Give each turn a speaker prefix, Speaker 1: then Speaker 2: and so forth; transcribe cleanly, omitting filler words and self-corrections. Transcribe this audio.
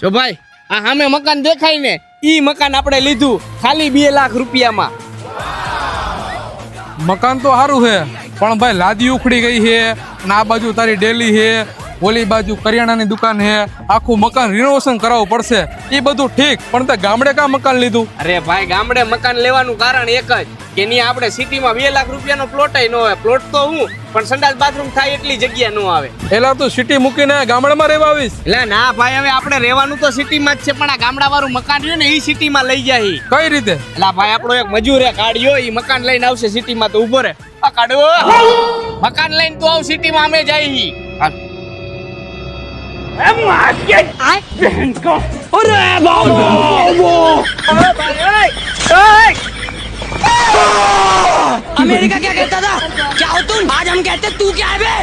Speaker 1: જો ભાઈ આ સામે મકાન દેખાય ને ઈ મકાન આપણે લીધું ખાલી 2 લાખ રૂપિયામાં.
Speaker 2: મકાન તો સારું છે પણ ભાઈ લાદી ઉખડી ગઈ છે અને આ બાજુ તારી ડેલી છે, ઓલી બાજુ કરિયાણાની દુકાન છે, આખું મકાન રિનોવેશન કરાવવું પડશે. એ બધું ઠીક પણ તે ગામડે કા મકાન લીધું?
Speaker 1: અરે ભાઈ ગામડે મકાન લેવાનું કારણ એક જ કે ની આપણે સિટીમાં 2 લાખ રૂપિયાનો પ્લોટ ન હોય. પ્લોટ તો હું પણ સંડાસ બાથરૂમ થાય એટલી જગ્યા ન આવે.
Speaker 2: એલા તું સિટી મૂકીને ગામડામાં રહેવા આવીશ?
Speaker 1: એટલે ના ભાઈ હવે આપણે રહેવાનું તો સિટીમાં જ છે પણ આ ગામડા વાળું મકાન રહ્યું ને એ સિટીમાં લઈ જાય.
Speaker 2: કઈ રીતે?
Speaker 1: એટલે ભાઈ આપણો એક મજૂર હે કાઢ્યો ઈ મકાન લઈને આવશે સિટીમાં તો ઉભો રે. આ કાઢવો મકાન લઈને તું આવ સિટીમાં અમે જઈ.
Speaker 3: अमेरिका क्या कहता था? क्या हो तुम? आज हम कहते तू क्या है बे?